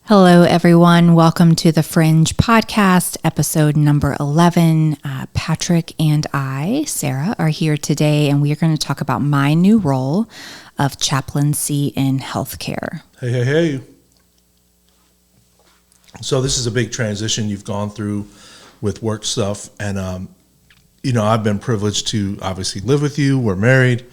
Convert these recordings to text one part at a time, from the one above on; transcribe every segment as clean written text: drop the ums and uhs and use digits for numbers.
Hello, everyone. Welcome to the Fringe podcast, episode number 11. Patrick and I, Sarah, are here today, and we are going to talk about my new role of chaplaincy in healthcare. Hey. So this is a big transition you've gone through with work stuff, and I've been privileged to obviously live with you. We're married,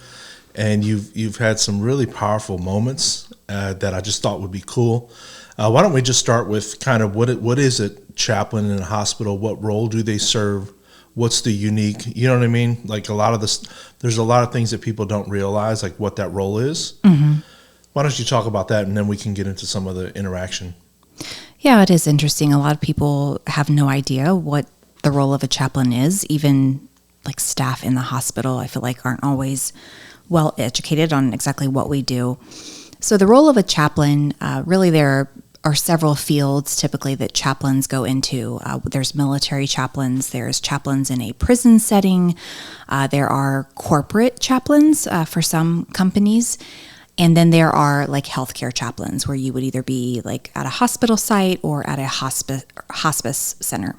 and you've had some really powerful moments that I just thought would be cool. Why don't we just start with kind of what is a chaplain in a hospital? What role do they serve? What's the unique, you know what I mean? Like there's a lot of things that people don't realize, like what that role is. Mm-hmm. Why don't you talk about that, and then we can get into some of the interaction. Yeah, it is interesting. A lot of people have no idea what the role of a chaplain is. Even like staff in the hospital, I feel like aren't always well educated on exactly what we do. So the role of a chaplain, really there are several fields typically that chaplains go into. There's military chaplains, there's chaplains in a prison setting, there are corporate chaplains for some companies, and then there are like healthcare chaplains where you would either be like at a hospital site or at a hospice center.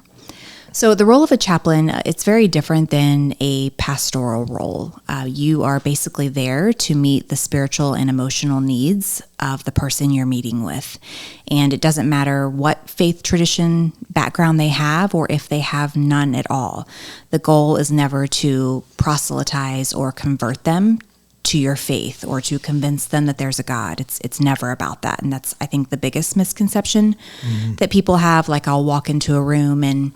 So the role of a chaplain, it's very different than a pastoral role. You are basically there to meet the spiritual and emotional needs of the person you're meeting with. And it doesn't matter what faith tradition background they have or if they have none at all. The goal is never to proselytize or convert them to your faith or to convince them that there's a God. It's never about that. And that's, I think, the biggest misconception that people have. Like I'll walk into a room and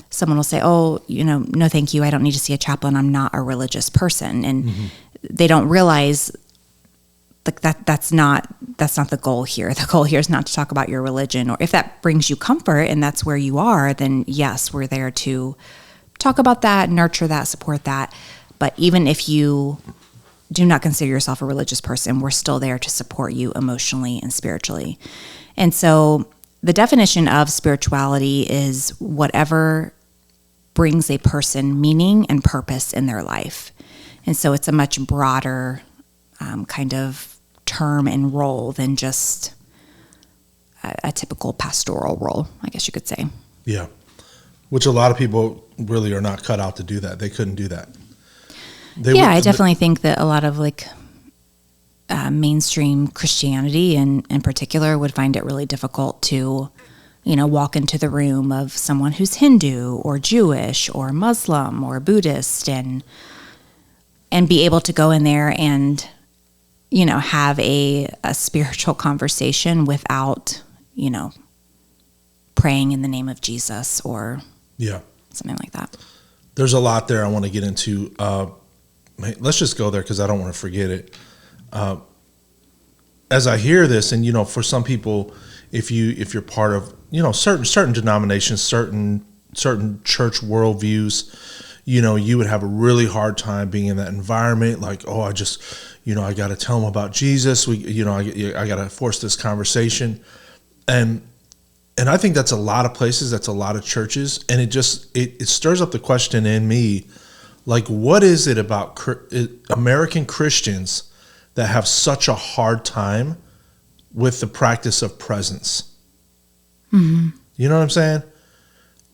someone will say, oh, no, thank you. I don't need to see a chaplain. I'm not a religious person. And they don't realize like that's not the goal here. The goal here is not to talk about your religion, or if that brings you comfort and that's where you are, then yes, we're there to talk about that, nurture that, support that. But even if you do not consider yourself a religious person, we're still there to support you emotionally and spiritually. And so the definition of spirituality is whatever brings a person meaning and purpose in their life. And so it's a much broader kind of term and role than just a typical pastoral role, I guess you could say. Yeah, which a lot of people really are not cut out to do that. They couldn't do that. I definitely think that a lot of mainstream Christianity in particular would find it really difficult to walk into the room of someone who's Hindu or Jewish or Muslim or Buddhist and be able to go in there and, have a spiritual conversation without, praying in the name of Jesus or something like that. There's a lot there I want to get into. Let's just go there because I don't want to forget it. As I hear this, and, for some people, if you're part of, certain denominations, certain church worldviews, you would have a really hard time being in that environment. Like, oh, I just, I got to tell them about Jesus. I got to force this conversation. And I think that's a lot of places. That's a lot of churches. And it stirs up the question in me, like, what is it about American Christians that have such a hard time with the practice of presence? Mm-hmm. You know what I'm saying?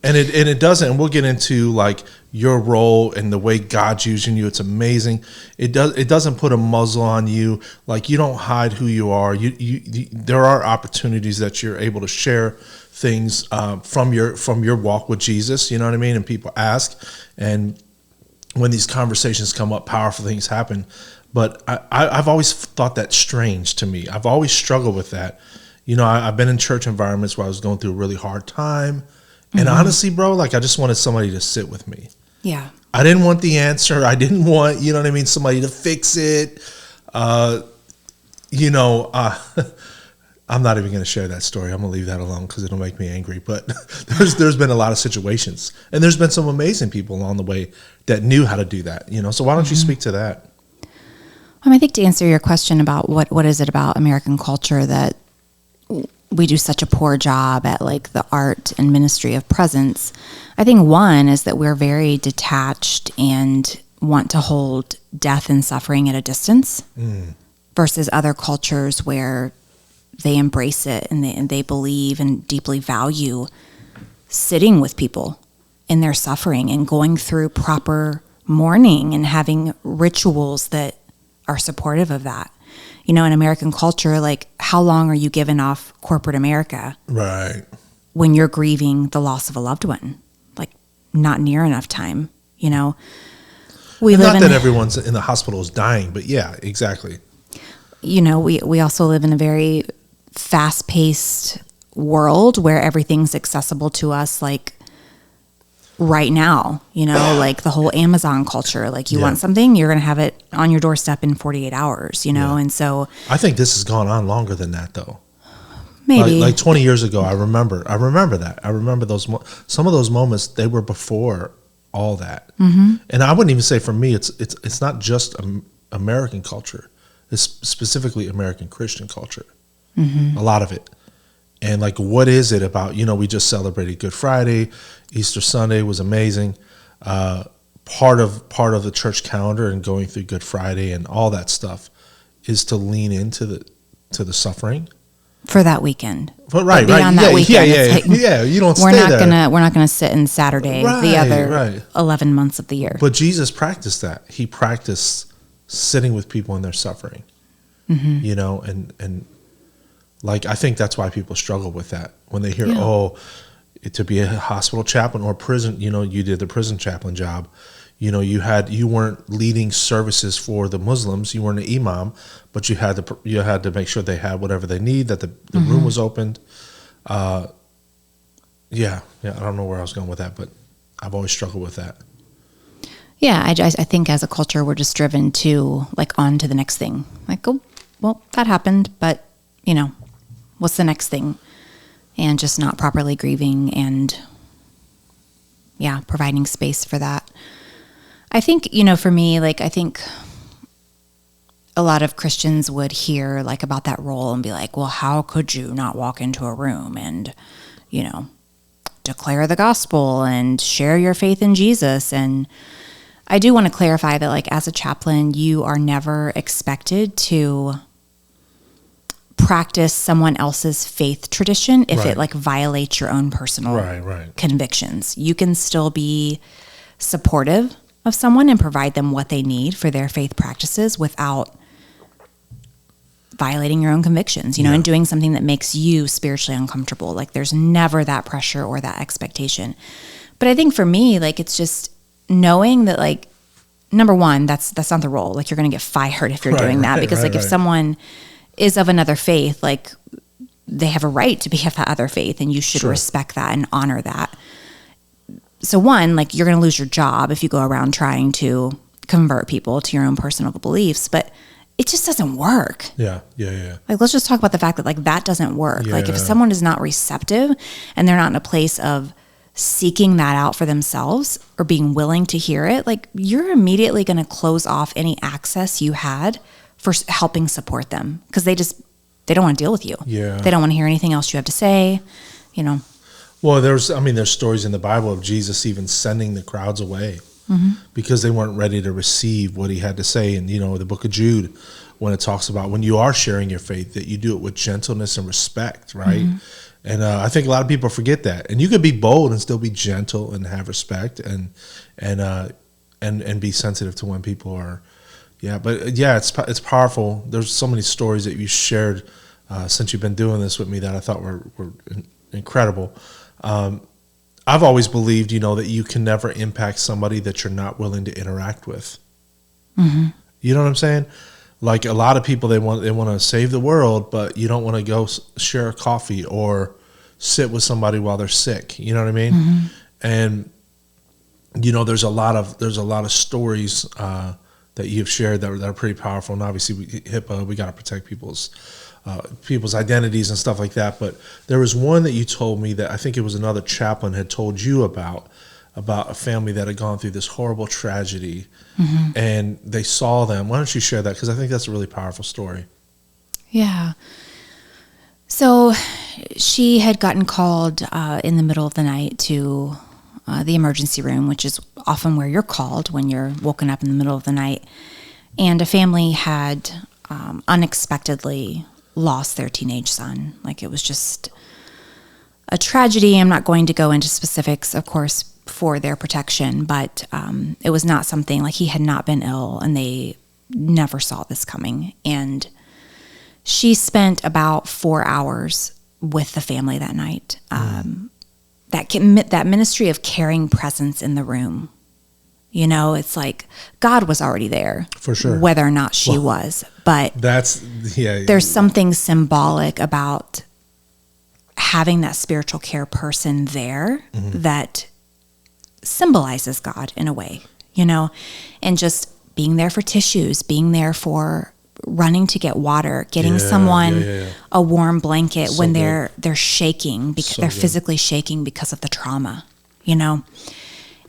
And it doesn't, and we'll get into like your role and the way God's using you. It's amazing. It doesn't put a muzzle on you. Like you don't hide who you are. There are opportunities that you're able to share things from your walk with Jesus. You know what I mean? And people ask, and when these conversations come up, powerful things happen. But I've always thought that strange to me. I've always struggled with that. I've been in church environments where I was going through a really hard time. And honestly, bro, like I just wanted somebody to sit with me. Yeah. I didn't want the answer. I didn't want, somebody to fix it. I'm not even going to share that story. I'm going to leave that alone because it'll make me angry. But there's been a lot of situations. And there's been some amazing people along the way that knew how to do that. So why don't you speak to that? I think to answer your question about what is it about American culture that we do such a poor job at like the art and ministry of presence. I think one is that we're very detached and want to hold death and suffering at a distance versus other cultures where they embrace it and they believe and deeply value sitting with people in their suffering and going through proper mourning and having rituals that are supportive of that. You know, in American culture, like, how long are you giving off corporate America? Right. When you're grieving the loss of a loved one? Like, not near enough time, you know? Not that everyone's in the hospital is dying, but yeah, exactly. You know, we also live in a very fast-paced world where everything's accessible to us, like, right now, you know, like the whole Amazon culture. Like, you want something, you're going to have it on your doorstep in 48 hours, you know? And so I think this has gone on longer than that, though. Maybe. Like 20 years ago, I remember that. I remember those, some of those moments, they were before all that. And I wouldn't even say for me, it's not just American culture. It's specifically American Christian culture. A lot of it. And like, what is it about, you know, we just celebrated Good Friday, Easter Sunday was amazing. Part of the church calendar and going through Good Friday and all that stuff is to lean into the suffering for that weekend. But right. That weekend, you don't we're stay not there. We're not gonna sit in Saturday the other 11 months of the year. But Jesus practiced that. He practiced sitting with people in their suffering. You know, and like, I think that's why people struggle with that when they hear, to be a hospital chaplain or prison, you know, you did the prison chaplain job. You know, you weren't leading services for the Muslims. You weren't an imam, but you had to make sure they had whatever they need, that the room was opened. I don't know where I was going with that, but I've always struggled with that. Yeah, I think as a culture, we're just driven to, like, on to the next thing. Like, oh, well, that happened, but, you know, what's the next thing? And just not properly grieving and, providing space for that. I think, you know, for me, like, I think a lot of Christians would hear, like, about that role and be like, well, how could you not walk into a room and, you know, declare the gospel and share your faith in Jesus? And I do want to clarify that, like, as a chaplain, you are never expected to practice someone else's faith tradition if it, like, violates your own personal convictions. You can still be supportive of someone and provide them what they need for their faith practices without violating your own convictions, you know, and doing something that makes you spiritually uncomfortable. Like, there's never that pressure or that expectation. But I think for me, like, it's just knowing that, like, number one, that's not the role. Like, you're going to get fired if you're doing that, because if someone is of another faith, like, they have a right to be of that other faith, and you should respect that and honor that. So one, like, you're going to lose your job if you go around trying to convert people to your own personal beliefs, but it just doesn't work. Yeah. Like, let's just talk about the fact that, like, that doesn't work. Like, if someone is not receptive and they're not in a place of seeking that out for themselves or being willing to hear it, like, you're immediately going to close off any access you had for helping support them, because they don't want to deal with you. They don't want to hear anything else you have to say, you know. Well, there's stories in the Bible of Jesus even sending the crowds away because they weren't ready to receive what he had to say. And, you know, the book of Jude, when it talks about when you are sharing your faith, that you do it with gentleness and respect, right? And I think a lot of people forget that. And you could be bold and still be gentle and have respect and be sensitive to when people are, it's powerful. There's so many stories that you shared since you've been doing this with me that I thought were incredible. I've always believed, you know, that you can never impact somebody that you're not willing to interact with. You know what I'm saying? Like, a lot of people, they want to save the world, but you don't want to go share a coffee or sit with somebody while they're sick. You know what I mean? And, you know, there's a lot of stories that you've shared that are pretty powerful. And obviously, HIPAA, we got to protect people's identities and stuff like that. But there was one that you told me that I think it was another chaplain had told you about a family that had gone through this horrible tragedy, and they saw them. Why don't you share that? Because I think that's a really powerful story. Yeah. So she had gotten called in the middle of the night to the emergency room, which is often where you're called when you're woken up in the middle of the night. And a family had unexpectedly lost their teenage son. Like, it was just a tragedy. I'm not going to go into specifics, of course, for their protection, but it was not something, like, he had not been ill, and they never saw this coming. And she spent about 4 hours with the family that night. That ministry of caring presence in the room. You know, it's like God was already there, for sure, whether or not she was. But there's something symbolic about having that spiritual care person there that symbolizes God in a way, you know, and just being there for tissues, being there for running to get water, getting someone a warm blanket when they're shaking because they're physically shaking because of the trauma, you know.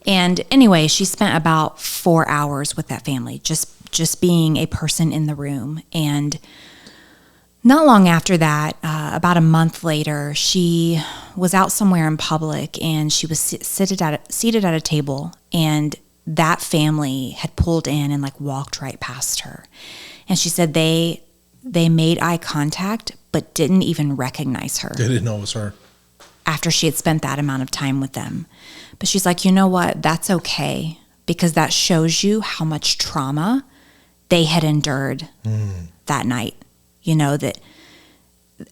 And anyway, she spent about 4 hours with that family, just being a person in the room. And not long after that, about a month later, she was out somewhere in public, and she was seated at a table, and that family had pulled in and like walked right past her. And she said they made eye contact, but didn't even recognize her. They didn't know it was her. After she had spent that amount of time with them. But she's like, you know what? That's okay, because that shows you how much trauma they had endured that night. You know, that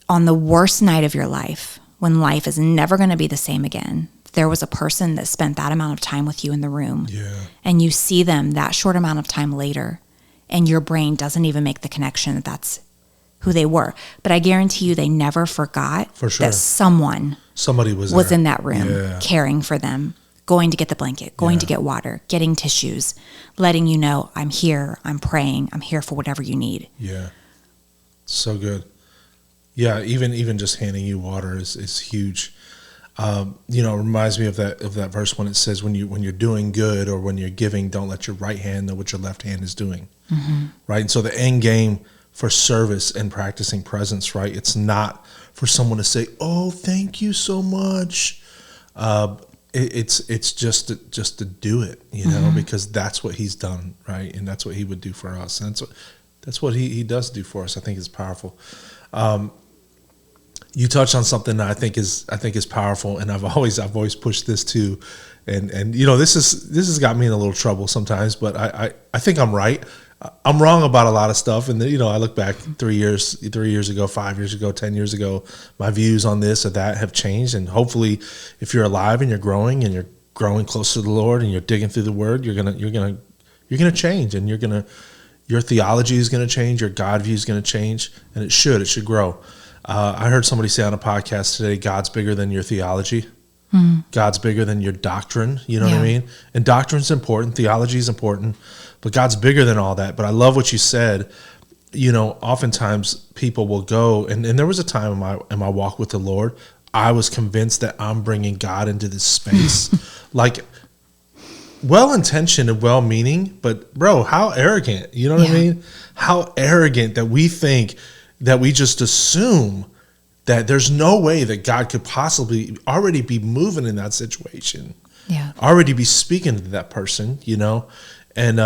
on the worst night of your life, when life is never going to be the same again, there was a person that spent that amount of time with you in the room. Yeah. And you see them that short amount of time later, and your brain doesn't even make the connection that that's who they were. But I guarantee you they never forgot that somebody was in that room caring for them, going to get the blanket, going to get water, getting tissues, letting you know, I'm here, I'm praying, I'm here for whatever you need. Yeah. So good. Yeah, even just handing you water is huge. You know, it reminds me of that verse when it says, when you're doing good or when you're giving, don't let your right hand know what your left hand is doing. Right? And so the end game for service and practicing presence, right? It's not for someone to say, "Oh, thank you so much." It's just to do it, you know, because that's what he's done, right? And that's what he would do for us. And that's what he does do for us. I think is powerful. You touched on something that I think is powerful, and I've always pushed this too. And you know, this has got me in a little trouble sometimes, but I think I'm right. I'm wrong about a lot of stuff, and you know, I look back 3 years ago, 5 years ago, 10 years ago, my views on this or that have changed. And hopefully, if you're alive and you're growing closer to the Lord and you're digging through the Word, you're gonna change, and your theology is gonna change, your God view is gonna change, and it should grow. I heard somebody say on a podcast today, God's bigger than your theology. God's bigger than your doctrine. You know what I mean? And doctrine's important. Theology is important. But God's bigger than all that. But I love what you said. You know, oftentimes people will go, and there was a time in my walk with the Lord, I was convinced that I'm bringing God into this space. Like, well-intentioned and well-meaning, but bro, how arrogant. You know what I mean? How arrogant that we think that we just assume that there's no way that God could possibly already be moving in that situation. Yeah. Already be speaking to that person, you know? And,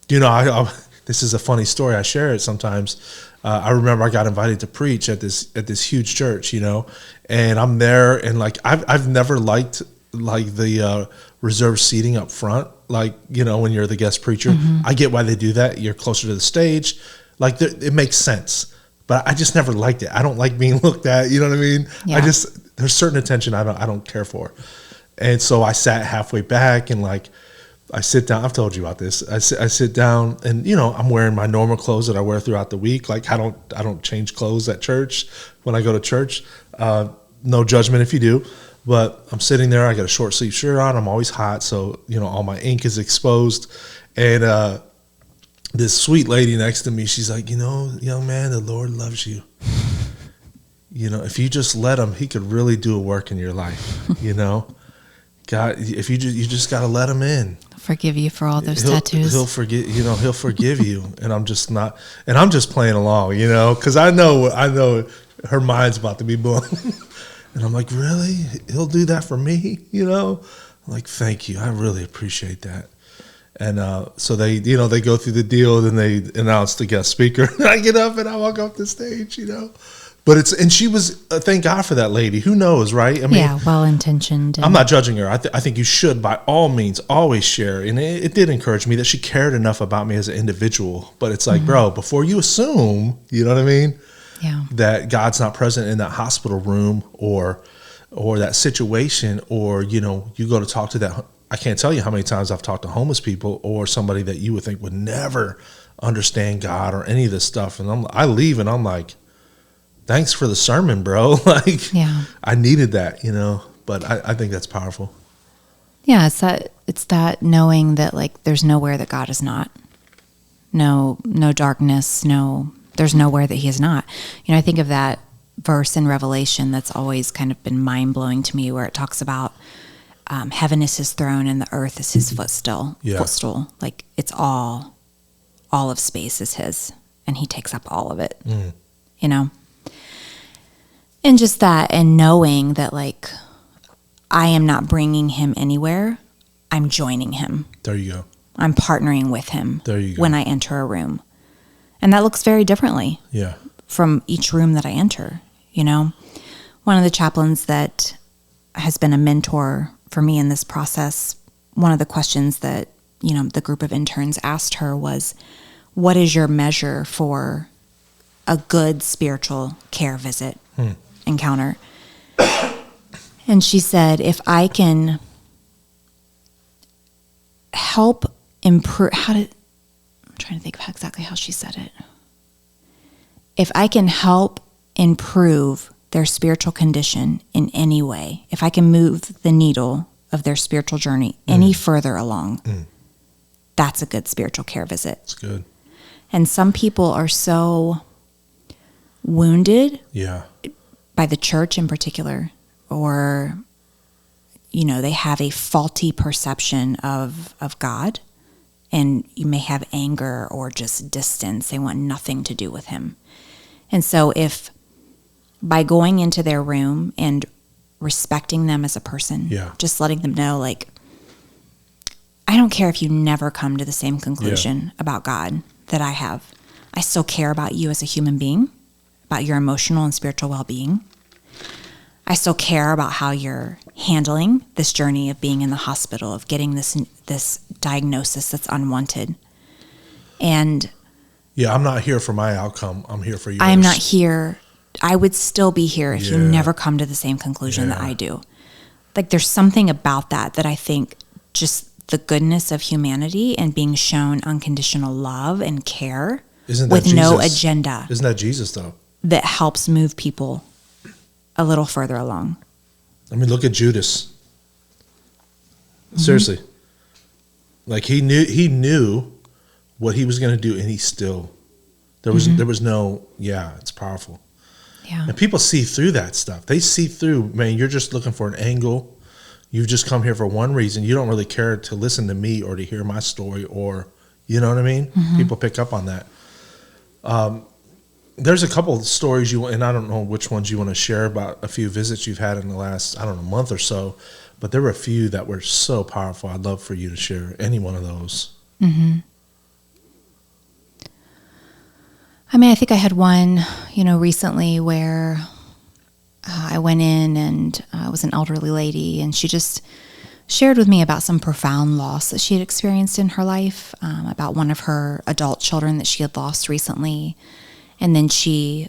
you know, I this is a funny story. I share it sometimes. I remember I got invited to preach at this huge church, you know, and I'm there, and like, I've never liked like the reserved seating up front. Like, you know, when you're the guest preacher, I get why they do that. You're closer to the stage. Like, it makes sense. But I just never liked it. I don't like being looked at. You know what I mean? Yeah. There's certain attention I don't care for. And so I sat halfway back, and like, I sit down. I've told you about this. I sit down, and you know, I'm wearing my normal clothes that I wear throughout the week. Like, I don't change clothes at church when I go to church. No judgment if you do. But I'm sitting there. I got a short sleeve shirt on. I'm always hot, so you know, all my ink is exposed. And this sweet lady next to me, she's like, you know, young man, the Lord loves you. You know, if you just let him, he could really do a work in your life. You know, God, if you just got to let him in. Forgive you for all those tattoos. He'll forgive. You know, he'll forgive you. And I'm just playing along. You know, because I know her mind's about to be blown. And I'm like, really? He'll do that for me? You know? I'm like, thank you. I really appreciate that. And so they, you know, they go through the deal, then they announce the guest speaker. And I get up and I walk off the stage, you know. But and she was, thank God for that lady. Who knows, right? I mean, yeah, well-intentioned. I'm not judging her. I think you should, by all means, always share. And it did encourage me that she cared enough about me as an individual. But it's like, bro, before you assume, you know what I mean? Yeah. That God's not present in that hospital room or that situation, or, you know, you go to talk to that. I can't tell you how many times I've talked to homeless people or somebody that you would think would never understand God or any of this stuff. And I leave and I'm like, thanks for the sermon, bro. Like, yeah. I needed that, you know, but I think that's powerful. Yeah. It's that knowing that, like, there's nowhere that God is not. No darkness, there's nowhere that he is not. You know, I think of that verse in Revelation that's always kind of been mind-blowing to me, where it talks about heaven is his throne and the earth is his footstool. Like, it's all of space is his, and he takes up all of it, you know? And just that, and knowing that, like, I am not bringing him anywhere, I'm joining him. There you go. I'm partnering with him. There you go. When I enter a room. And that looks very differently from each room that I enter, you know? One of the chaplains that has been a mentor for me in this process, one of the questions that, you know, the group of interns asked her was, what is your measure for a good spiritual care visit encounter? And she said, if I can help improve, I'm trying to think of exactly how she said it. If I can help improve their spiritual condition in any way, if I can move the needle of their spiritual journey any further along, that's a good spiritual care visit. It's good. And some people are so wounded by the church in particular, or, you know, they have a faulty perception of God, and you may have anger or just distance. They want nothing to do with him. And so if by going into their room and respecting them as a person, just letting them know, like, I don't care if you never come to the same conclusion about God that I have. I still care about you as a human being, about your emotional and spiritual well-being. I still care about how you're handling this journey of being in the hospital, of getting this diagnosis that's unwanted. And I'm not here for my outcome. I'm here for yours. I'm not here. I would still be here if you never come to the same conclusion that I do. Like, there's something about that I think, just the goodness of humanity and being shown unconditional love and care with no agenda. Isn't that Jesus, though? That helps move people a little further along. I mean, look at Judas. Seriously. Like, he knew what he was going to do, and he still, there was no, it's powerful. Yeah. And people see through that stuff. They see through, man, you're just looking for an angle. You've just come here for one reason. You don't really care to listen to me or to hear my story, or, you know what I mean? People pick up on that. There's a couple of stories and I don't know which ones you want to share about a few visits you've had in the last, I don't know, month or so, but there were a few that were so powerful. I'd love for you to share any one of those. I mean, I think I had one, recently where I went in and it was an elderly lady, and she just shared with me about some profound loss that she had experienced in her life, about one of her adult children that she had lost recently. And then she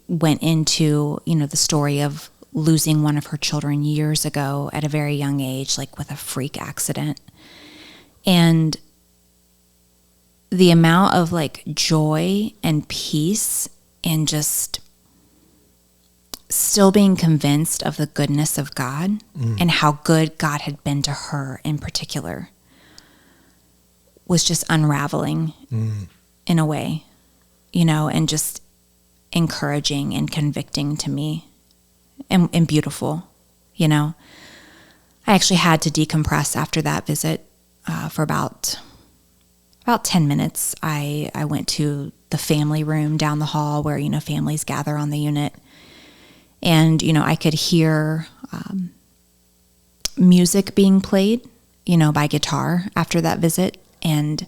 went into, the story of losing one of her children years ago at a very young age, like with a freak accident. And the amount of like joy and peace and just still being convinced of the goodness of God and how good God had been to her in particular was just unraveling in a way, and just encouraging and convicting to me and beautiful, I actually had to decompress after that visit for about 10 minutes. I went to the family room down the hall where, families gather on the unit. And, I could hear music being played, by guitar after that visit. And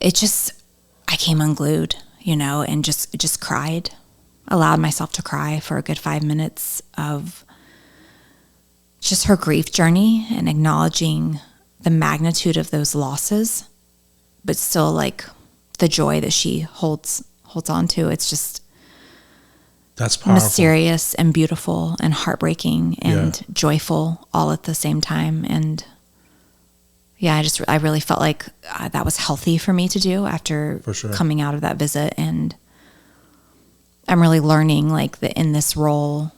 I came unglued, and just cried, allowed myself to cry for a good 5 minutes of just her grief journey and acknowledging the magnitude of those losses, but still like the joy that she holds on to. It's just, that's powerful. Mysterious and beautiful and heartbreaking and joyful all at the same time. And yeah, I really felt like that was healthy for me to do after coming out of that visit. And I'm really learning like that in this role,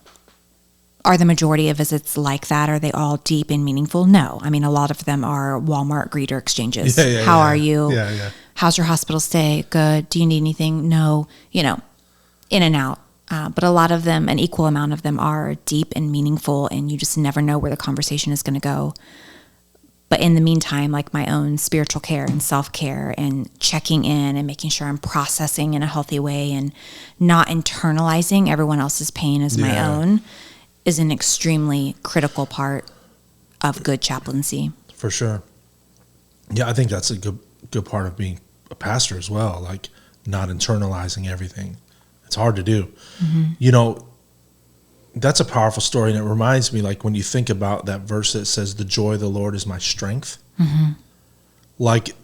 are the majority of visits like that? Are they all deep and meaningful? No. I mean, a lot of them are Walmart greeter exchanges. How are you? How's your hospital stay? Good. Do you need anything? No. In and out. But a lot of them, an equal amount of them, are deep and meaningful, and you just never know where the conversation is going to go. But in the meantime, like my own spiritual care and self-care and checking in and making sure I'm processing in a healthy way and not internalizing everyone else's pain as my own is an extremely critical part of good chaplaincy. For sure. Yeah, I think that's a good part of being a pastor as well, like not internalizing everything. It's hard to do. Mm-hmm. That's a powerful story. And it reminds me, like, when you think about that verse that says, the joy of the Lord is my strength. Mm-hmm. Like,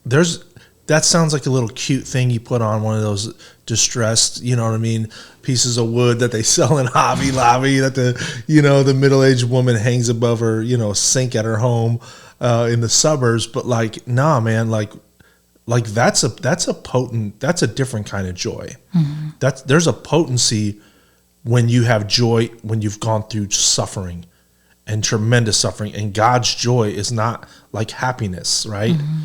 that sounds like a little cute thing you put on one of those distressed, pieces of wood that they sell in Hobby Lobby that the middle-aged woman hangs above her, sink at her home in the suburbs. But like, nah, man, like that's a different kind of joy. Mm-hmm. There's a potency when you have joy, when you've gone through suffering and tremendous suffering, and God's joy is not like happiness, right? Mm-hmm.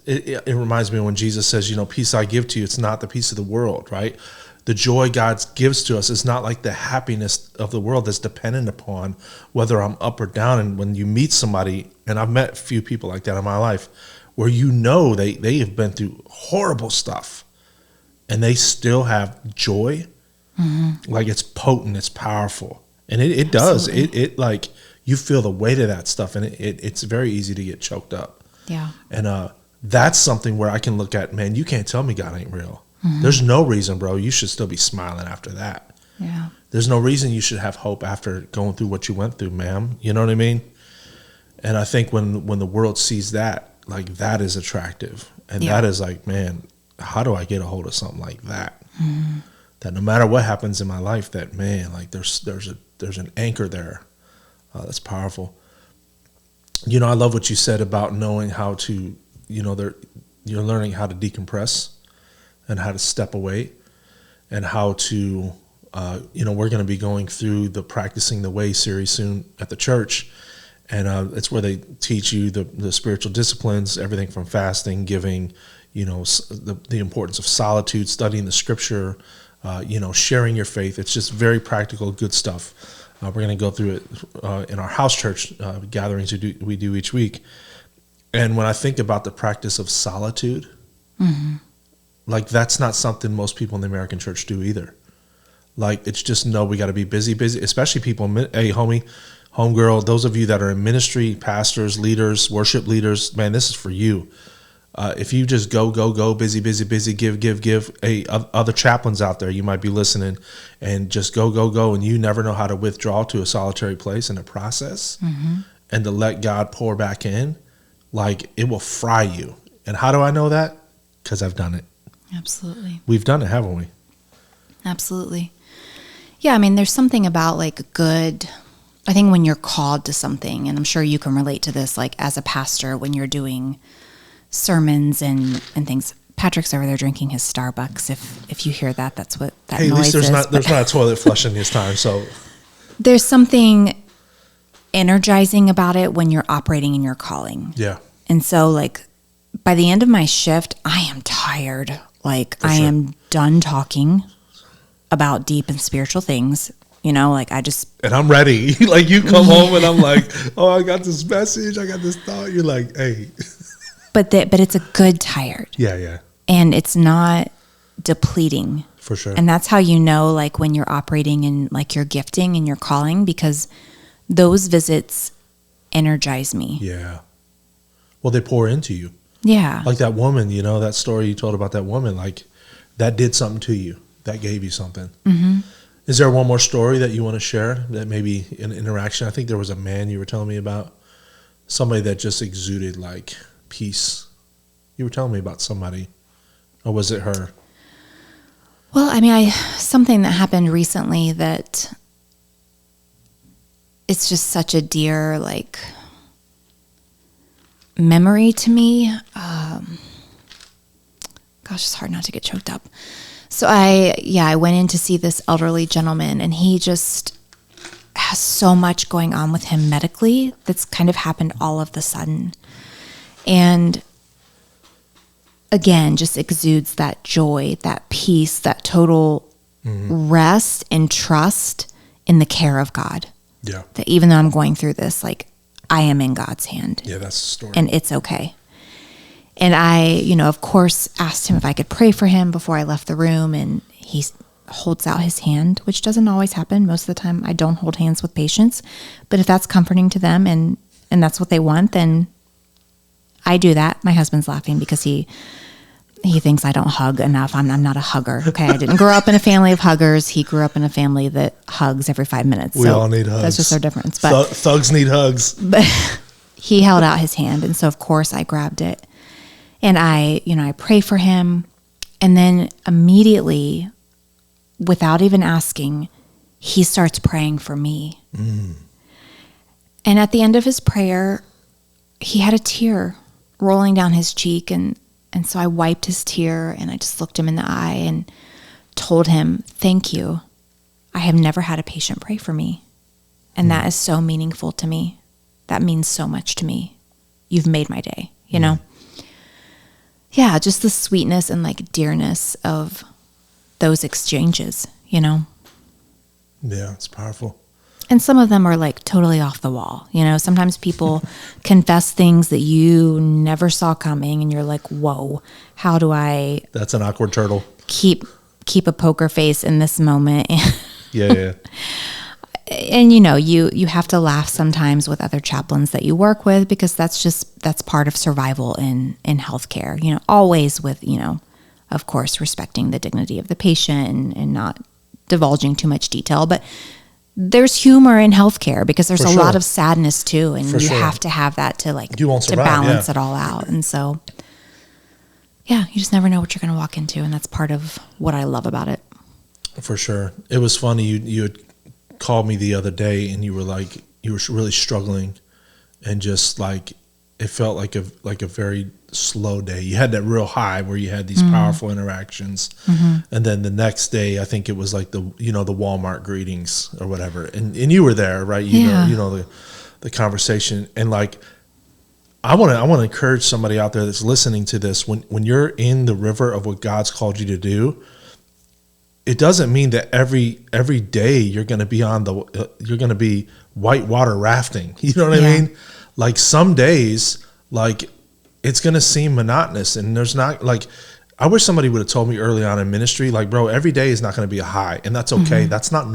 It reminds me when Jesus says, peace I give to you. It's not the peace of the world, right? The joy God gives to us is not like the happiness of the world that's dependent upon whether I'm up or down. And when you meet somebody, and I've met a few people like that in my life, where they have been through horrible stuff and they still have joy, like it's potent, it's powerful. And it does. It like you feel the weight of that stuff, and it's very easy to get choked up. Yeah. And that's something where I can look at, man, you can't tell me God ain't real. Mm-hmm. There's no reason, bro. You should still be smiling after that. Yeah. There's no reason you should have hope after going through what you went through, ma'am. You know what I mean? And I think when the world sees that, like, that is attractive. And that is like, man, how do I get a hold of something like that? Mm-hmm. That no matter what happens in my life, that, man, like there's an anchor there. That's powerful. I love what you said about knowing how to, you're learning how to decompress and how to step away and how to, we're going to be going through the Practicing the Way series soon at the church. And it's where they teach you the spiritual disciplines, everything from fasting, giving, the importance of solitude, studying the scripture, sharing your faith. It's just very practical, good stuff. We're going to go through it in our house church gatherings we do each week. And when I think about the practice of solitude, like that's not something most people in the American church do either. Like it's just, no, we got to be busy, especially people. Hey, homegirl, those of you that are in ministry, pastors, leaders, worship leaders, man, this is for you. If you just go, busy, give. Hey, other chaplains out there, you might be listening, and just go, and you never know how to withdraw to a solitary place in a process, and to let God pour back in, like it will fry you. And how do I know that? Because I've done it. Absolutely. We've done it, haven't we? Absolutely. Yeah, I mean, there's something about like I think when you're called to something, and I'm sure you can relate to this, like as a pastor, when you're doing sermons and things. Patrick's over there drinking his Starbucks. If you hear that, that's what that noise is. At least there's not a toilet flushing this time. So there's something energizing about it when you're operating in your calling. Yeah. And so like by the end of my shift, I am tired. Like I am done talking about deep and spiritual things. And I'm ready. Like you come home and I'm like, oh, I got this message. I got this thought. You're like, hey. But it's a good tired. Yeah. And it's not depleting. For sure. And that's how you know, like, when you're operating in, like, your gifting and your calling, because those visits energize me. Yeah. Well, they pour into you. Yeah. Like that woman, you know, that story you told about that woman, like, that did something to you. That gave you something. Mm-hmm. Is there one more story that you want to share that maybe an interaction? I think there was a man you were telling me about, somebody that just exuded, like, peace. You were telling me about somebody. Or was it her? Well, I mean, something that happened recently that it's just such a dear, like, memory to me. Gosh, it's hard not to get choked up. So I went in to see this elderly gentleman, and he just has so much going on with him medically that's kind of happened all of the sudden. And again, just exudes that joy, that peace, that total rest and trust in the care of God. Yeah. That even though I'm going through this, like, I am in God's hand. Yeah, that's the story. And it's okay. And I, of course, asked him if I could pray for him before I left the room. And he holds out his hand, which doesn't always happen. Most of the time, I don't hold hands with patients. But if that's comforting to them and that's what they want, then I do that. My husband's laughing because he thinks I don't hug enough. I'm not a hugger. Okay, I didn't grow up in a family of huggers. He grew up in a family that hugs every 5 minutes. We all need hugs. That's just our difference. But thugs need hugs. But he held out his hand, and so of course I grabbed it, and I pray for him, and then immediately, without even asking, he starts praying for me. And at the end of his prayer, he had a tear rolling down his cheek, and so I wiped his tear, and I just looked him in the eye and told him, "Thank you. I have never had a patient pray for me. And that is so meaningful to me. That means so much to me. You've made my day," you know? Yeah, just the sweetness and, like, dearness of those exchanges, Yeah, it's powerful. And some of them are, like, totally off the wall. Sometimes people confess things that you never saw coming, and you're like, whoa, how do I... That's an awkward turtle. Keep a poker face in this moment. Yeah. And, you have to laugh sometimes with other chaplains that you work with, because that's part of survival in healthcare. Always with, of course, respecting the dignity of the patient and not divulging too much detail. But there's humor in healthcare, because there's a lot of sadness too, and you have to have that to, like, to balance it all out. And so, yeah, you just never know what you're going to walk into, and that's part of what I love about it. For sure. It was funny. You had called me the other day, and you were like, you were really struggling, and just like, it felt like a very slow day. You had that real high where you had these powerful interactions, and then the next day, I think it was like the Walmart greetings or whatever, and you were there, right? You know the conversation, and like, I want to encourage somebody out there that's listening to this, when you're in the river of what God's called you to do, it doesn't mean that every day you're going to be you're going to be whitewater rafting. You know what I mean? Like, some days, like, it's going to seem monotonous, and there's not, like, I wish somebody would have told me early on in ministry, like, bro, every day is not going to be a high, and that's okay. That's not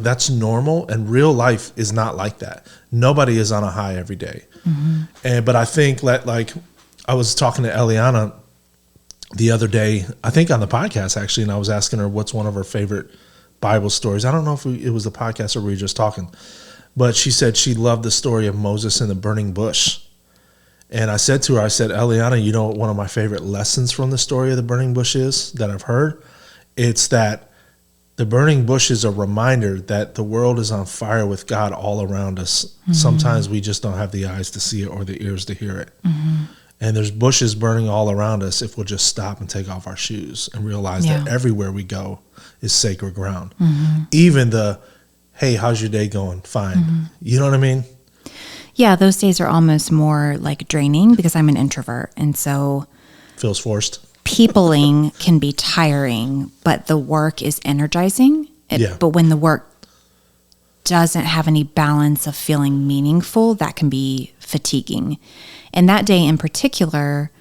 that's normal, and real life is not like that. Nobody is on a high every day. But I think that, like, I was talking to Eliana the other day, I think on the podcast actually, and I was asking her what's one of her favorite Bible stories. I don't know if it was the podcast or we were just talking, but she said she loved the story of Moses in the burning bush. And I said to her, Eliana, you know what one of my favorite lessons from the story of the burning bush is that I've heard? It's that the burning bush is a reminder that the world is on fire with God all around us. Sometimes we just don't have the eyes to see it or the ears to hear it. And there's bushes burning all around us if we'll just stop and take off our shoes and realize that everywhere we go is sacred ground. Even the, hey, how's your day going? Fine. You know what I mean? Yeah, those days are almost more, like, draining, because I'm an introvert. And so... Feels forced. Peopling can be tiring, but the work is energizing. But when the work doesn't have any balance of feeling meaningful, that can be fatiguing. And that day in particular,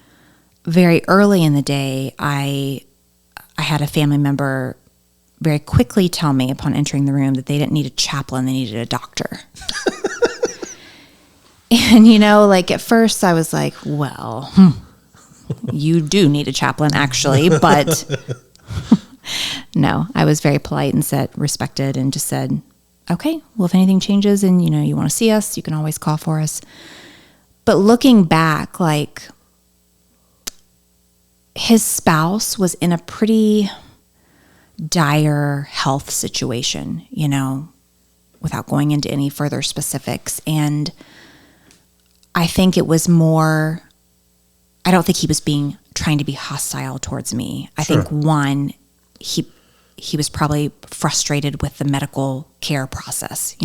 very early in the day, I had a family member very quickly tell me upon entering the room that they didn't need a chaplain, they needed a doctor. And, like at first I was like, well, you do need a chaplain actually, but no, I was very polite and respected and just said, okay, well, if anything changes and, you want to see us, you can always call for us. But looking back, like his spouse was in a pretty dire health situation, without going into any further specifics. And I think it was more, I don't think he was trying to be hostile towards me. I think one, he was probably frustrated with the medical care process,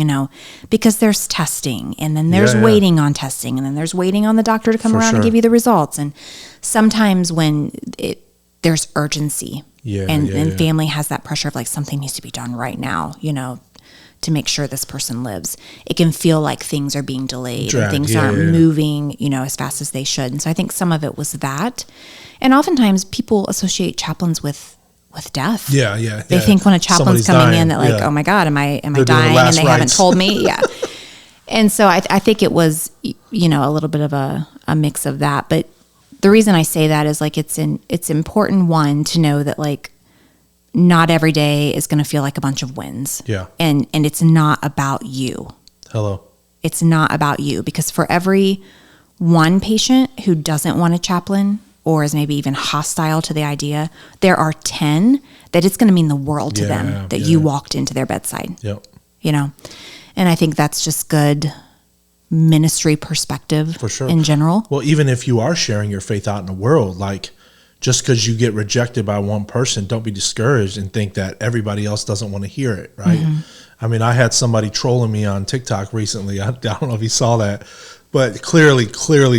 because there's testing and then there's waiting on testing and then there's waiting on the doctor to come around and give you the results. And sometimes when there's urgency and family has that pressure of like something needs to be done right now, to make sure this person lives, it can feel like things are being delayed and things aren't moving, as fast as they should. And so I think some of it was that. And oftentimes people associate chaplains with death. They think when a chaplain's coming in that like, oh my God, am I dying? And they haven't told me. And so I think it was, a little bit of a mix of that. But the reason I say that is like, it's important, one, to know that like, not every day is going to feel like a bunch of wins. And it's not about you. It's not about you, because for every one patient who doesn't want a chaplain or is maybe even hostile to the idea, there are 10 that it's going to mean the world to them that you walked into their bedside. And I think that's just good ministry perspective for sure in general. Well, even if you are sharing your faith out in the world, like just because you get rejected by one person, don't be discouraged and think that everybody else doesn't want to hear it, right? I mean, I had somebody trolling me on TikTok recently. I don't know if you saw that, but clearly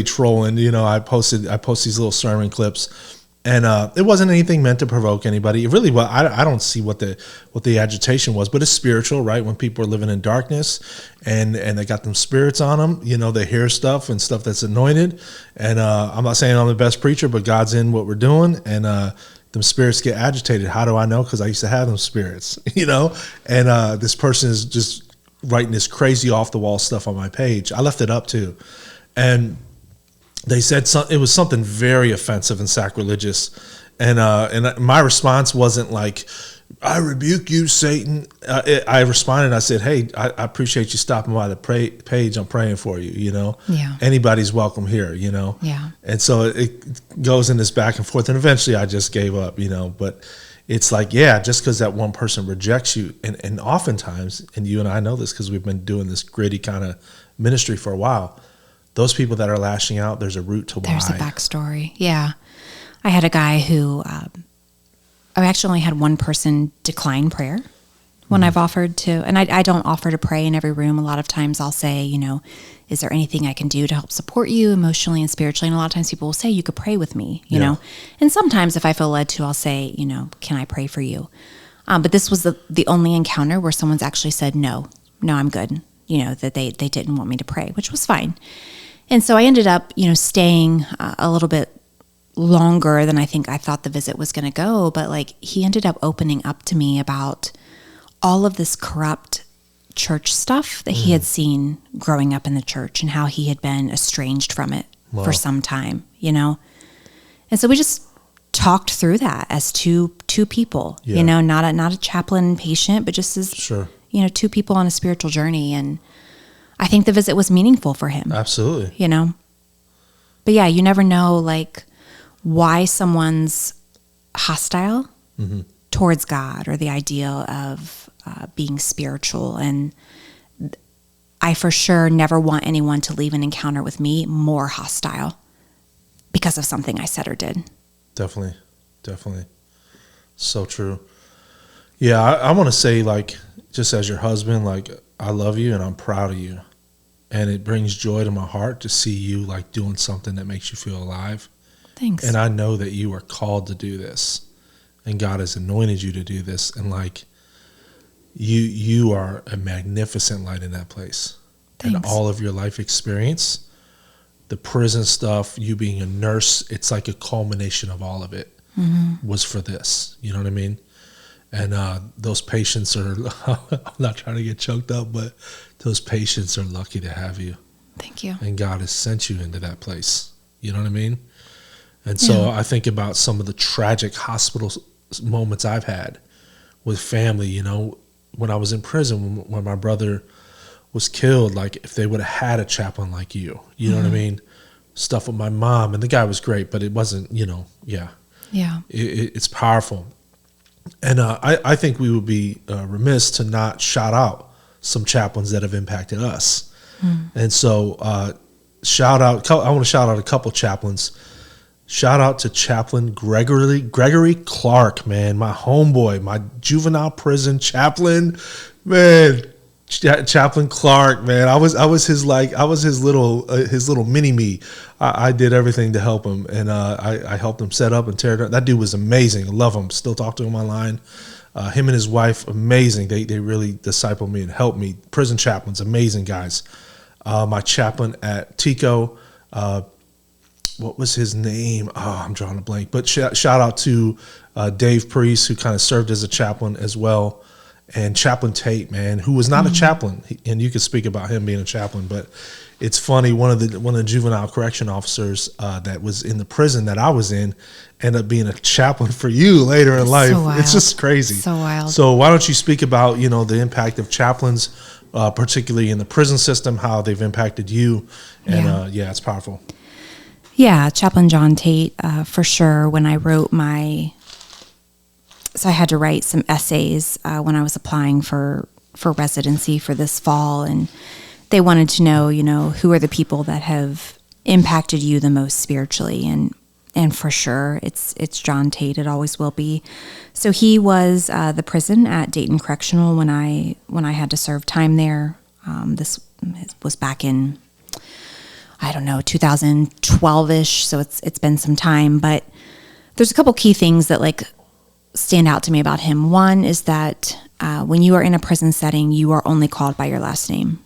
trolling. I post these little sermon clips, and it wasn't anything meant to provoke anybody. It really was. I don't see what the agitation was, but it's spiritual, right? When people are living in darkness and they got them spirits on them, they hear stuff and stuff that's anointed. And I'm not saying I'm the best preacher, but God's in what we're doing, and them spirits get agitated. How do I know? Because I used to have them spirits, And this person is just writing this crazy off the wall stuff on my page. I left it up too, and they said it was something very offensive and sacrilegious, and my response wasn't like, "I rebuke you, Satan." I responded. I said, "Hey, I appreciate you stopping by the page. I'm praying for you. Anybody's welcome here. And so it goes in this back and forth, and eventually I just gave up. But it's like, just because that one person rejects you, and oftentimes, and you and I know this because we've been doing this gritty kind of ministry for a while. Those people that are lashing out, there's a root to why. There's a backstory. Yeah. I had a guy who, I actually only had one person decline prayer when I've offered to, and I don't offer to pray in every room. A lot of times I'll say, is there anything I can do to help support you emotionally and spiritually? And a lot of times people will say, you could pray with me, you know? And sometimes if I feel led to, I'll say, can I pray for you? But this was the only encounter where someone's actually said, no, I'm good. That they didn't want me to pray, which was fine. And so I ended up, staying a little bit longer than I thought the visit was going to go. But like, he ended up opening up to me about all of this corrupt church stuff that he had seen growing up in the church and how he had been estranged from it for some time, And so we just talked through that as two people, not a chaplain patient, but just as, two people on a spiritual journey. And I think the visit was meaningful for him. Absolutely. But yeah, you never know like why someone's hostile towards God or the ideal of being spiritual. And I for sure never want anyone to leave an encounter with me more hostile because of something I said or did. Definitely. So true. Yeah, I want to say, like, just as your husband, like, I love you and I'm proud of you. And it brings joy to my heart to see you, like, doing something that makes you feel alive. Thanks. And I know that you are called to do this. And God has anointed you to do this. And, like, you are a magnificent light in that place. Thanks. And all of your life experience, the prison stuff, you being a nurse, it's like a culmination of all of it was for this. You know what I mean? And those patients are, I'm not trying to get choked up, but those patients are lucky to have you. Thank you. And God has sent you into that place. You know what I mean? And so I think about some of the tragic hospital moments I've had with family, you know, when I was in prison, when my brother was killed, like if they would have had a chaplain like you know what I mean? Stuff with my mom, and the guy was great, but it wasn't, you know, it's powerful. And I think we would be remiss to not shout out some chaplains that have impacted us. And so I want to shout out a couple chaplains. Shout out to Chaplain Gregory Clark, man, my homeboy, my juvenile prison chaplain, man. Chaplain Clark, man, I was his little mini me. I did everything to help him, and I helped him set up and tear it up. That dude was amazing. I love him. Still talk to him online. Him and his wife, amazing. They really discipled me and helped me. Prison chaplains, amazing guys. My chaplain at Tico, what was his name? Oh, I'm drawing a blank. But shout out to Dave Priest, who kind of served as a chaplain as well. And Chaplain Tate, man, who was not a chaplain, and you could speak about him being a chaplain, but it's funny. One of the juvenile correction officers that was in the prison that I was in ended up being a chaplain for you later in life. So wild. It's just crazy. So wild. So why don't you speak about, you know, the impact of chaplains, particularly in the prison system, how they've impacted you, and it's powerful. Yeah, Chaplain John Tate, for sure. When I wrote so I had to write some essays when I was applying for residency for this fall, and they wanted to know, you know, who are the people that have impacted you the most spiritually, and for sure, it's John Tate. It always will be. So he was the prison at Dayton Correctional when I had to serve time there. This was back in, I don't know, 2012-ish. So it's been some time, but there's a couple key things that like stand out to me about him. One is that when you are in a prison setting, you are only called by your last name.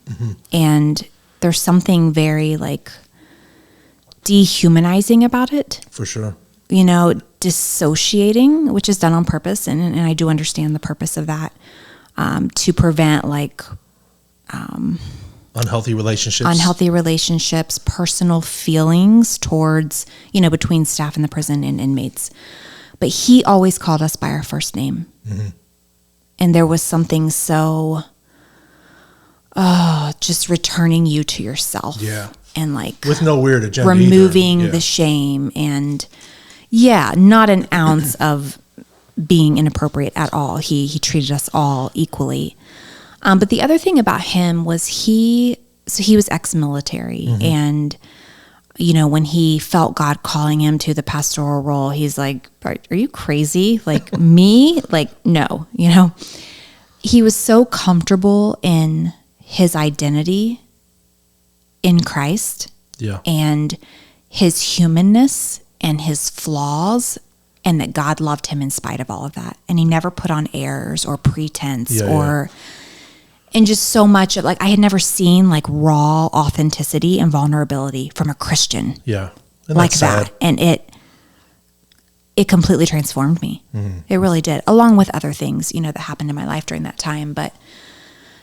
And there's something very like dehumanizing about it. For sure. You know, dissociating, which is done on purpose. And I do understand the purpose of that, to prevent like unhealthy relationships, personal feelings towards, you know, between staff in the prison and inmates. But he always called us by our first name. And there was something so, just returning you to yourself. Yeah. And like, with no weird agenda, removing the shame, and not an ounce of being inappropriate at all. He treated us all equally. But the other thing about him was he was ex-military, and you know, when he felt God calling him to the pastoral role, he's like, are you crazy? Like me? Like, no, you know, he was so comfortable in his identity in Christ and his humanness and his flaws, and that God loved him in spite of all of that. And he never put on airs or pretense and just so much of like, I had never seen like raw authenticity and vulnerability from a Christian. Yeah. And like that. And it completely transformed me. It really did. Along with other things, you know, that happened in my life during that time. But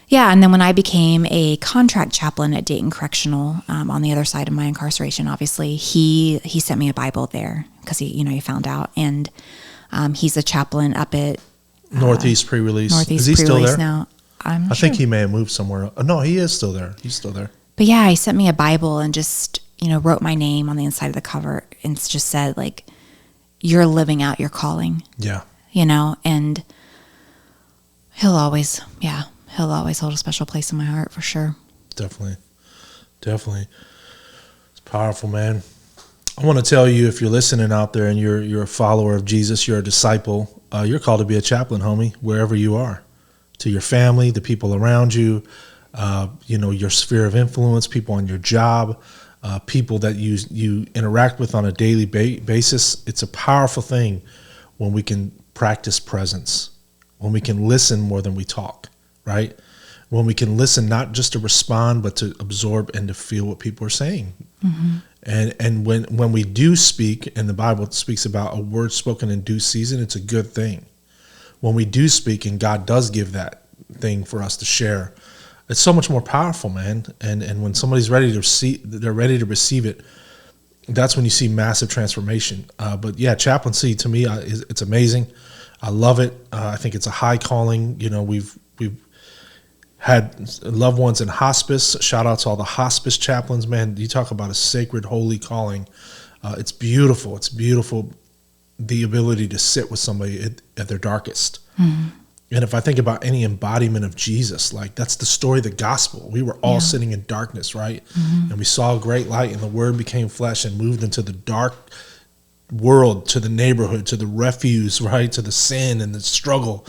yeah. And then when I became a contract chaplain at Dayton Correctional, on the other side of my incarceration, obviously he sent me a Bible there because he found out. And, he's a chaplain up at Northeast pre-release. Is he still there now? I think he may have moved somewhere. No, he is still there. He's still there. But yeah, he sent me a Bible and just, you know, wrote my name on the inside of the cover, and it's just said like, you're living out your calling. Yeah. You know, and he'll always hold a special place in my heart for sure. Definitely. It's powerful, man. I want to tell you, if you're listening out there and you're a follower of Jesus, you're a disciple, you're called to be a chaplain, homie, wherever you are. To your family, the people around you, you know, your sphere of influence, people on your job, people that you interact with on a daily basis. It's a powerful thing when we can practice presence, when we can listen more than we talk. right? When we can listen, not just to respond, but to absorb and to feel what people are saying. Mm-hmm. And when we do speak, and the Bible speaks about a word spoken in due season, it's a good thing. When we do speak and God does give that thing for us to share, it's so much more powerful, man. And when somebody's ready to receive it, that's when you see massive transformation. But yeah, chaplaincy to me, it's amazing. I love it. I think it's a high calling. You know, we've had loved ones in hospice. Shout out to all the hospice chaplains, man. You talk about a sacred, holy calling. It's beautiful. It's beautiful, the ability to sit with somebody at their darkest. Mm-hmm. And if I think about any embodiment of Jesus, like that's the story of the gospel. We were all sitting in darkness, right? Mm-hmm. And we saw a great light, and the word became flesh and moved into the dark world, to the neighborhood, to the refuse, right? To the sin and the struggle.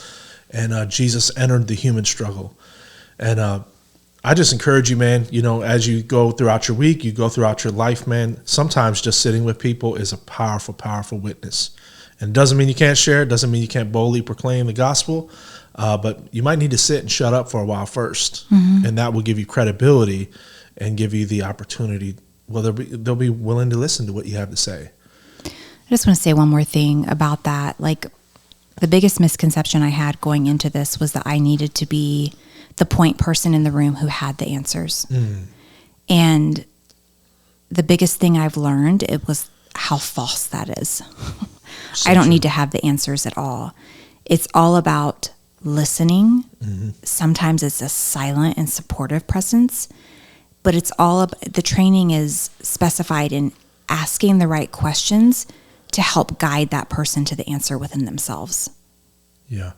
And Jesus entered the human struggle. And I just encourage you, man, you know, as you go throughout your week, you go throughout your life, man, sometimes just sitting with people is a powerful, powerful witness. And it doesn't mean you can't share. It doesn't mean you can't boldly proclaim the gospel. But you might need to sit and shut up for a while first. Mm-hmm. And that will give you credibility and give you the opportunity. Well, they'll be willing to listen to what you have to say. I just want to say one more thing about that. Like, the biggest misconception I had going into this was that I needed to be the point person in the room who had the answers. Mm. And the biggest thing I've learned, it was how false that is. So I don't need to have the answers at all. It's all about listening. Mm-hmm. Sometimes it's a silent and supportive presence, but it's all about, the training is specified in asking the right questions to help guide that person to the answer within themselves. Yeah.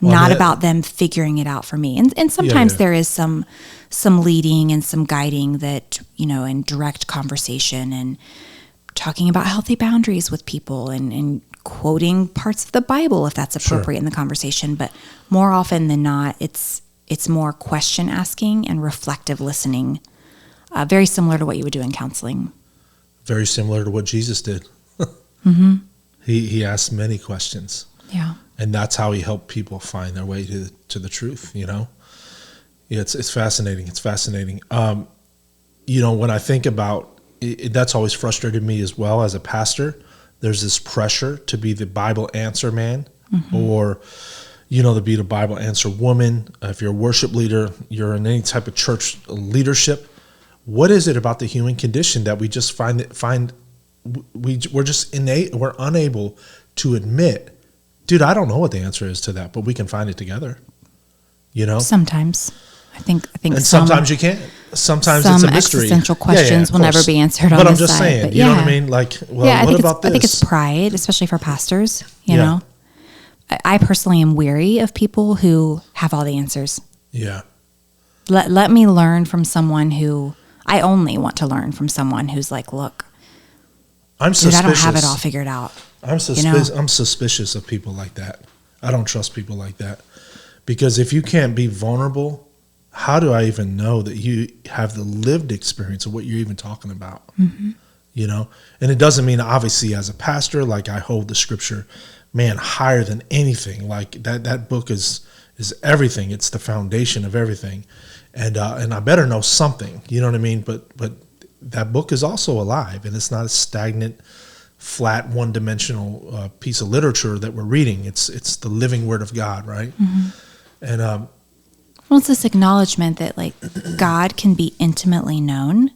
Well, not about them figuring it out for me. And sometimes there is some leading and some guiding that, you know, in direct conversation and talking about healthy boundaries with people and quoting parts of the Bible if that's appropriate in the conversation. But more often than not, it's more question asking and reflective listening, very similar to what you would do in counseling. Very similar to what Jesus did. Mm-hmm. He asked many questions. Yeah. And that's how he helped people find their way to the truth, you know? Yeah, it's fascinating. It's fascinating. You know, when I think about it, that's always frustrated me as well as a pastor. There's this pressure to be the Bible answer man, mm-hmm. or, you know, to be the Bible answer woman. If you're a worship leader, you're in any type of church leadership. What is it about the human condition that we just we're unable to admit, dude, I don't know what the answer is to that, but we can find it together. You know? Sometimes. I think and sometimes you can't. Sometimes it's a mystery. Some existential questions will never be answered on this side. But I'm just saying, you know what I mean? Like, well, what about this? I think it's pride, especially for pastors, you know? I personally am weary of people who have all the answers. Yeah. Let me learn from someone who, I only want to learn from someone who's like, look, I'm suspicious. Dude, I don't have it all figured out. I'm suspicious of people like that. I don't trust people like that. Because if you can't be vulnerable, how do I even know that you have the lived experience of what you're even talking about? Mm-hmm. You know? And it doesn't mean, obviously, as a pastor, like I hold the scripture, man, higher than anything. Like that book is everything. It's the foundation of everything. And I better know something, you know what I mean? But that book is also alive, and it's not a stagnant, flat, one-dimensional piece of literature that we're reading. It's the living Word of God, right? Mm-hmm. And well, it's this acknowledgement that like God can be intimately known,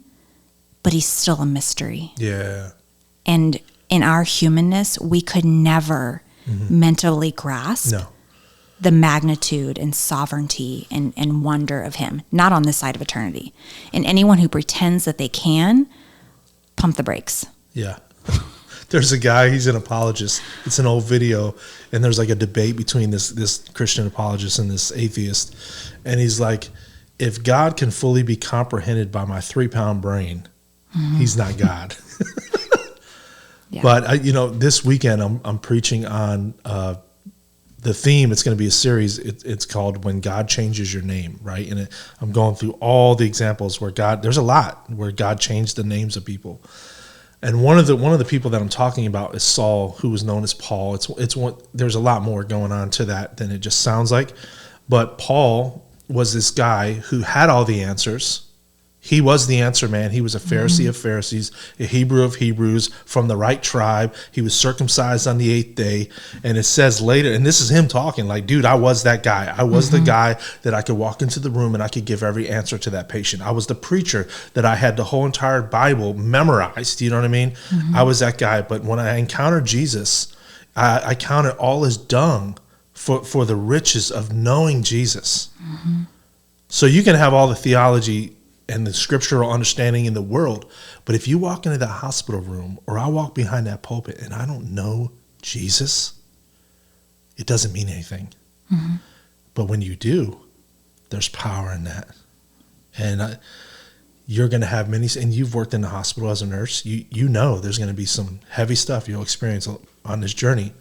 but He's still a mystery. Yeah. And in our humanness, we could never mentally grasp the magnitude and sovereignty and wonder of Him, not on this side of eternity. And anyone who pretends that they can, pump the brakes. Yeah. There's a guy, he's an apologist. It's an old video, and there's like a debate between this Christian apologist and this atheist. And he's like, if God can fully be comprehended by my 3-pound brain, He's not God. Yeah. But this weekend I'm preaching on the theme. It's going to be a series. It's called "When God Changes Your Name," right? And I'm going through all the examples where there's a lot where God changed the names of people. And one of the people that I'm talking about is Saul, who was known as Paul. There's a lot more going on to that than it just sounds like. But Paul was this guy who had all the answers. He was the answer man. He was a Pharisee of Pharisees, a Hebrew of Hebrews, from the right tribe. He was circumcised on the 8th day. And it says later, and this is him talking, like, dude, I was that guy. I was the guy that I could walk into the room and I could give every answer to that patient. I was the preacher that I had the whole entire Bible memorized. You know what I mean? I was that guy. But when I encountered Jesus, I counted all as dung for the riches of knowing Jesus. So you can have all the theology and the scriptural understanding in the world, but if you walk into that hospital room or I walk behind that pulpit and I don't know Jesus, it doesn't mean anything. But when you do, there's power in that. And you're going to have many, and you've worked in the hospital as a nurse, you know there's going to be some heavy stuff you'll experience on this journey,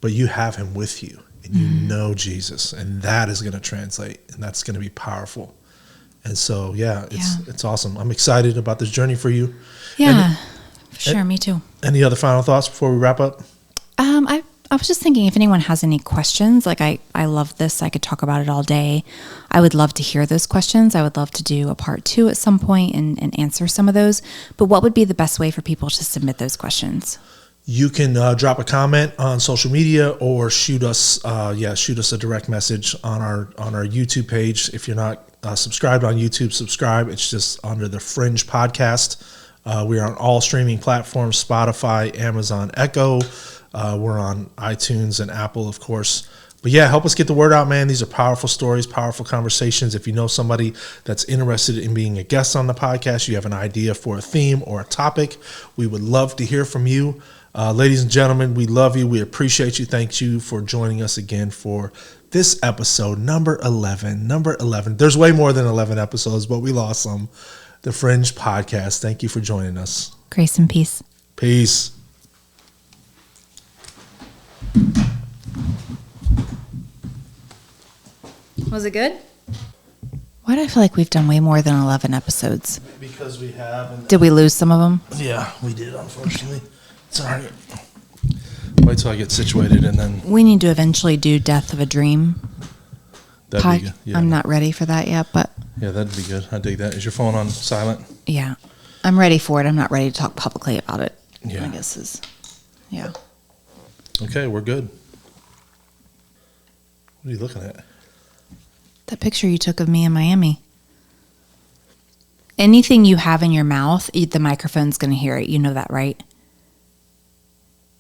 but you have him with you and you know Jesus, and that is going to translate, and that's going to be powerful. And so, it's awesome. I'm excited about this journey for you. Yeah, for sure. Me too. Any other final thoughts before we wrap up? I was just thinking, if anyone has any questions, like I love this. I could talk about it all day. I would love to hear those questions. I would love to do a part 2 at some point and answer some of those. But what would be the best way for people to submit those questions? You can drop a comment on social media or shoot us a direct message on our YouTube page. If you're not subscribed on YouTube, subscribe. It's just under the Fringe podcast. We are on all streaming platforms: Spotify, Amazon Echo. We're on iTunes and Apple, of course. But yeah, help us get the word out, man. These are powerful stories, powerful conversations. If you know somebody that's interested in being a guest on the podcast, you have an idea for a theme or a topic, we would love to hear from you. Ladies and gentlemen, we love you. We appreciate you. Thank you for joining us again for this episode, number 11. There's way more than 11 episodes, but we lost some. The Fringe podcast. Thank you for joining us. Grace and peace. Peace. Was it good? Why do I feel like we've done way more than 11 episodes? Because we have. Did we lose some of them? Yeah, we did, unfortunately. It's all right. Wait till I get situated and then. We need to eventually do Death of a Dream. That'd be good. Yeah. I'm not ready for that yet, but. Yeah, that'd be good. I dig that. Is your phone on silent? Yeah. I'm ready for it. I'm not ready to talk publicly about it. Yeah. I guess is. Yeah. Okay, we're good. What are you looking at? That picture you took of me in Miami. Anything you have in your mouth, the microphone's going to hear it. You know that, right?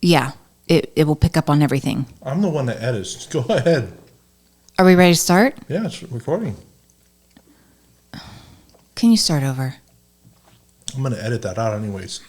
Yeah. It will pick up on everything. I'm the one that edits. Go ahead. Are we ready to start? Yeah, it's recording. Can you start over? I'm going to edit that out anyways.